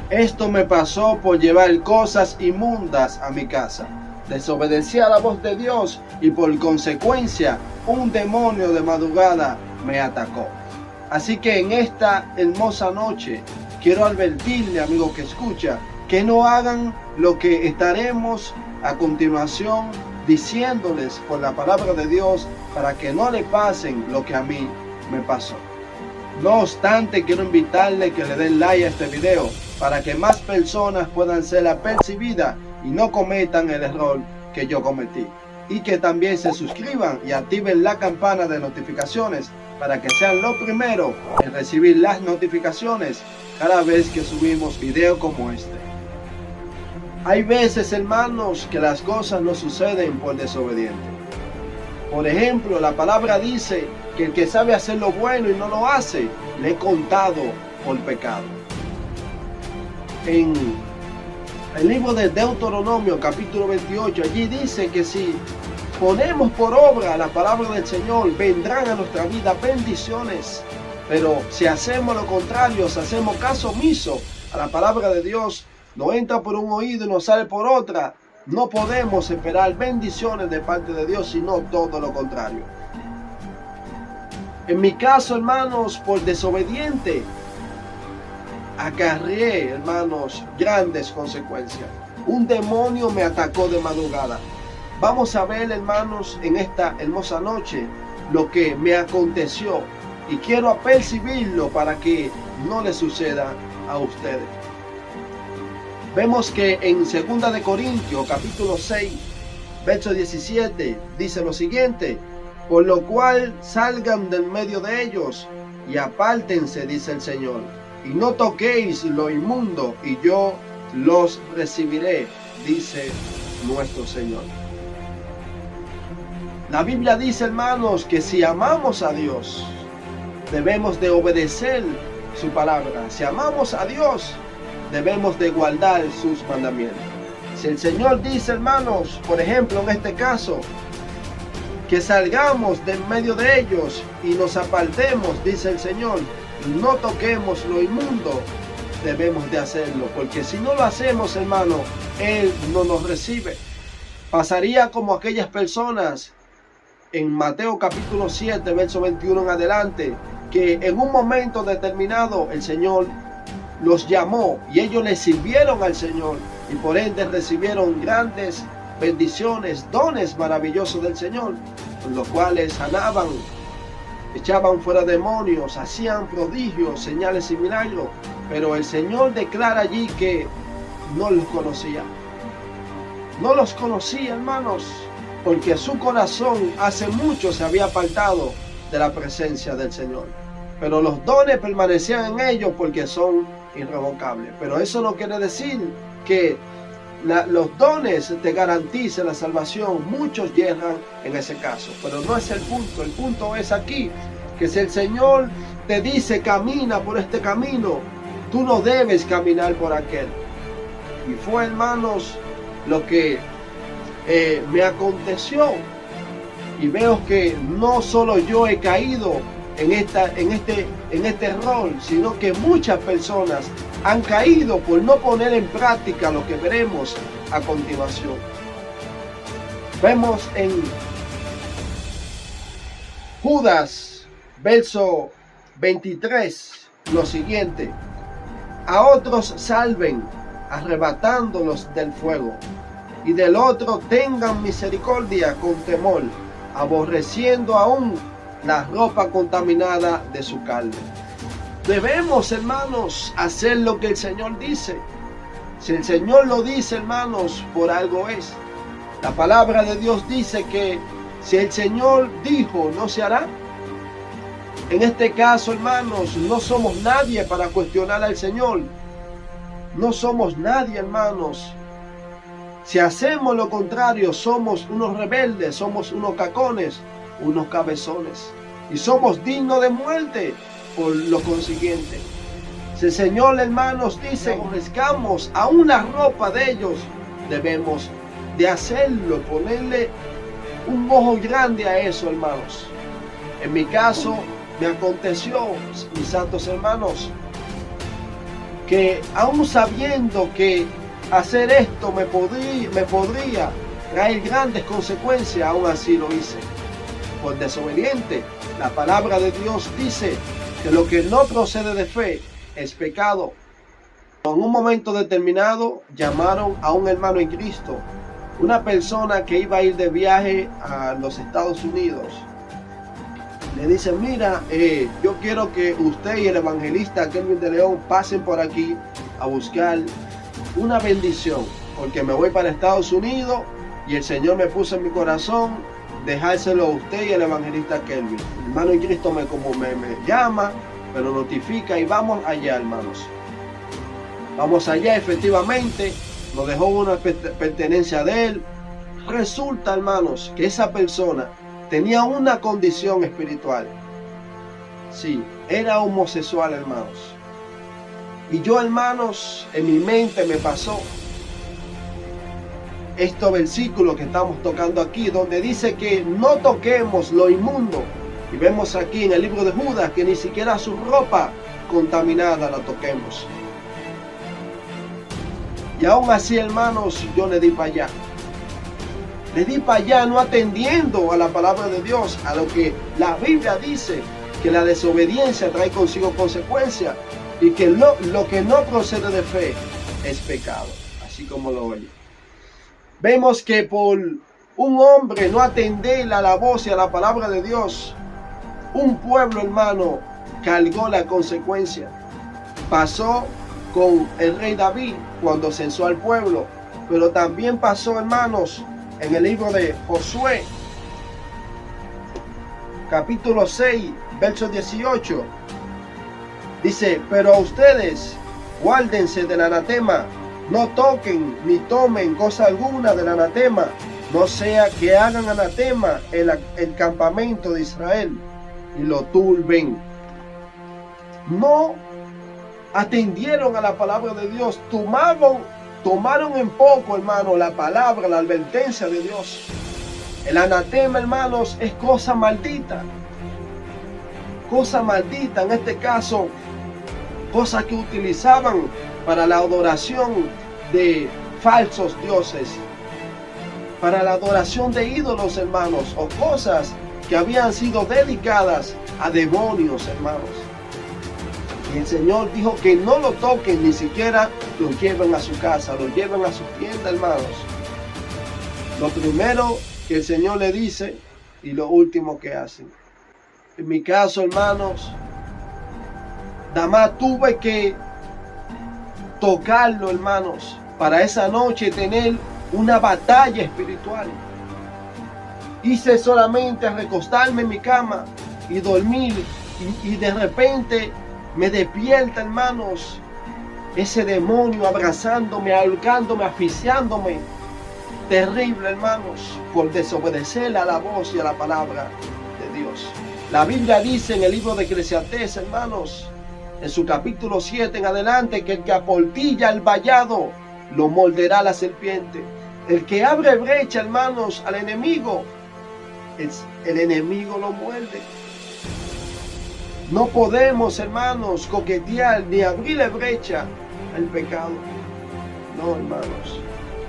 Esto me pasó por llevar cosas inmundas a mi casa. Desobedecí a la voz de Dios y por consecuencia un demonio de madrugada me atacó. Así que en esta hermosa noche quiero advertirle, amigo que escucha, que no hagan lo que estaremos a continuación diciéndoles por la palabra de Dios para que no le pasen lo que a mí me pasó. No obstante, quiero invitarle que le den like a este video para que más personas puedan ser apercibidas y no cometan el error que yo cometí. Y que también se suscriban y activen la campana de notificaciones para que sean los primeros en recibir las notificaciones cada vez que subimos videos como este. Hay veces, hermanos, que las cosas no suceden por desobediente. Por ejemplo, la palabra dice que el que sabe hacer lo bueno y no lo hace, le he contado por pecado. En el libro de Deuteronomio, capítulo 28, allí dice que si ponemos por obra la palabra del Señor, vendrán a nuestra vida bendiciones. Pero si hacemos lo contrario, si hacemos caso omiso a la palabra de Dios, no entra por un oído y no sale por otra, no podemos esperar bendiciones de parte de Dios, sino todo lo contrario. En mi caso, hermanos, por desobediente, acarreé, hermanos, grandes consecuencias. Un demonio me atacó de madrugada. Vamos a ver, hermanos, en esta hermosa noche lo que me aconteció y quiero apercibirlo para que no le suceda a ustedes. Vemos que en 2 de Corintios, capítulo 6, verso 17, dice lo siguiente: por lo cual salgan del medio de ellos y apártense, dice el Señor, y no toquéis lo inmundo, y yo los recibiré, dice nuestro Señor. La Biblia dice, hermanos, que si amamos a Dios, debemos de obedecer su palabra. Si amamos a Dios, debemos de guardar sus mandamientos. Si el Señor dice, hermanos, por ejemplo, en este caso, que salgamos de en medio de ellos y nos apartemos, dice el Señor, y no toquemos lo inmundo, debemos de hacerlo, porque si no lo hacemos, hermano, Él no nos recibe. Pasaría como aquellas personas en Mateo capítulo 7, verso 21 en adelante, que en un momento determinado el Señor los llamó y ellos le sirvieron al Señor y por ende recibieron grandes bendiciones, dones maravillosos del Señor, con los cuales sanaban, echaban fuera demonios, hacían prodigios, señales y milagros, pero el Señor declara allí que no los conocía. No los conocía, hermanos, porque su corazón hace mucho se había apartado de la presencia del Señor. Pero los dones permanecían en ellos porque son irrevocables. Pero eso no quiere decir que los dones te garanticen la salvación. Muchos yerran en ese caso, pero no es el punto. El punto es aquí, que si el Señor te dice camina por este camino, tú no debes caminar por aquel. Y fue, hermanos, lo que me aconteció, y veo que no solo yo he caído en este rol, sino que muchas personas han caído por no poner en práctica lo que veremos a continuación. Vemos en Judas, verso 23, lo siguiente: a otros salven, arrebatándolos del fuego, y del otro tengan misericordia con temor, aborreciendo aún la ropa contaminada de su carne. Debemos, hermanos, hacer lo que el Señor dice. Si el Señor lo dice, hermanos, por algo es. La palabra de Dios dice que si el Señor dijo, no se hará. En este caso, hermanos, no somos nadie para cuestionar al Señor. No somos nadie, hermanos. Si hacemos lo contrario, somos unos rebeldes, somos unos cacones, unos cabezones, y somos dignos de muerte por lo consiguiente. Si el Señor, hermanos, dice aborrezcamos a una ropa de ellos, debemos de hacerlo, ponerle un ojo grande a eso, hermanos. En mi caso me aconteció, mis santos hermanos, que aún sabiendo que hacer esto me podría traer grandes consecuencias, aún así lo hice. Por desobediente, la palabra de Dios dice que lo que no procede de fe es pecado. En un momento determinado llamaron a un hermano en Cristo, una persona que iba a ir de viaje a los Estados Unidos. Le dicen: mira, yo quiero que usted y el evangelista Kelvin de León pasen por aquí a buscar una bendición, porque me voy para Estados Unidos y el Señor me puso en mi corazón dejárselo a usted y el evangelista Kelvin. El hermano en Cristo me llama, me lo notifica y vamos allá, hermanos. Vamos allá, efectivamente, nos dejó una pertenencia de él. Resulta, hermanos, que esa persona tenía una condición espiritual. Sí, era homosexual, hermanos. Y yo, hermanos, en mi mente me pasó estos versículos que estamos tocando aquí, donde dice que no toquemos lo inmundo. Y vemos aquí en el libro de Judas que ni siquiera su ropa contaminada la toquemos. Y aún así, hermanos, yo le di para allá. Le di para allá, no atendiendo a la palabra de Dios, a lo que la Biblia dice, que la desobediencia trae consigo consecuencias y que lo que no procede de fe es pecado, así como lo oye. Vemos que por un hombre no atender a la voz y a la palabra de Dios, un pueblo, hermano, cargó la consecuencia. Pasó con el rey David cuando censó al pueblo, pero también pasó, hermanos, en el libro de Josué, capítulo 6, verso 18. Dice: pero a ustedes guárdense del anatema, no toquen ni tomen cosa alguna del anatema, no sea que hagan anatema el campamento de Israel y lo turben. No atendieron a la palabra de Dios, tomaron en poco, hermano, la palabra, la advertencia de Dios. El anatema, hermanos, es cosa maldita. Cosa maldita, en este caso, cosa que utilizaban para la adoración de falsos dioses, para la adoración de ídolos, hermanos, o cosas que habían sido dedicadas a demonios, hermanos. Y el Señor dijo que no lo toquen, ni siquiera lo lleven a su casa, lo lleven a su tienda, hermanos. Lo primero que el Señor le dice y lo último que hacen. En mi caso, hermanos, nada más tuve que tocarlo, hermanos, para esa noche tener una batalla espiritual. Hice solamente recostarme en mi cama y dormir y de repente me despierta, hermanos, ese demonio abrazándome, ahorcándome, asfixiándome. Terrible, hermanos, por desobedecer a la voz y a la palabra de Dios. La Biblia dice en el libro de Eclesiastés, hermanos, en su capítulo 7 en adelante, que el que aportilla el vallado lo morderá la serpiente. El que abre brecha, hermanos, al enemigo, el enemigo lo muerde. No podemos, hermanos, coquetear ni abrirle brecha al pecado. No, hermanos.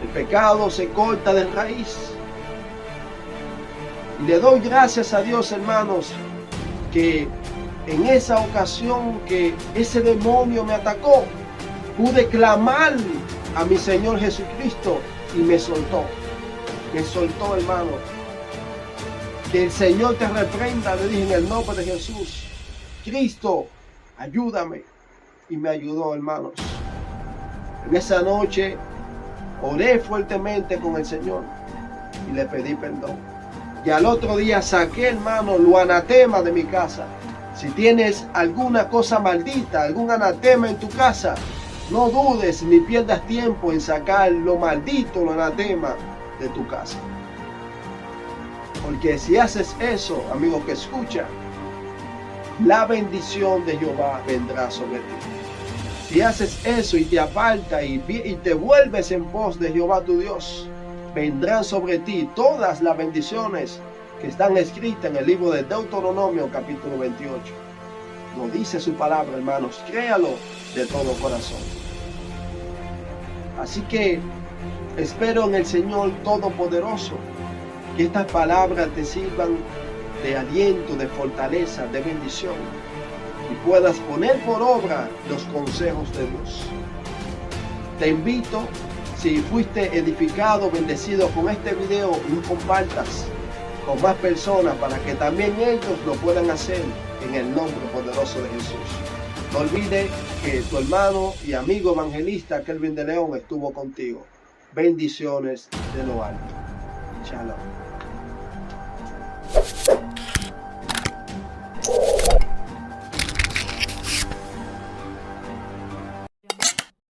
El pecado se corta de raíz. Y le doy gracias a Dios, hermanos, que en esa ocasión que ese demonio me atacó, pude clamar a mi Señor Jesucristo y me soltó. Me soltó, hermano. Que el Señor te reprenda, le dije en el nombre de Jesús. Cristo, ayúdame. Y me ayudó, hermanos. En esa noche oré fuertemente con el Señor y le pedí perdón. Y al otro día saqué, hermano, lo anatema de mi casa. Si tienes alguna cosa maldita, algún anatema en tu casa, no dudes ni pierdas tiempo en sacar lo maldito, lo anatema de tu casa. Porque si haces eso, amigo que escucha, la bendición de Jehová vendrá sobre ti. Si haces eso y te apartas y te vuelves en pos de Jehová tu Dios, vendrán sobre ti todas las bendiciones que están escritas en el libro de Deuteronomio capítulo 28. Lo dice su palabra, hermanos. Créalo de todo corazón. Así que espero en el Señor Todopoderoso que estas palabras te sirvan de aliento, de fortaleza, de bendición, y puedas poner por obra los consejos de Dios. Te invito, si fuiste edificado, bendecido con este video, lo compartas con más personas para que también ellos lo puedan hacer en el nombre poderoso de Jesús. No olvides que tu hermano y amigo evangelista Kelvin de León estuvo contigo. Bendiciones de lo alto. Shalom.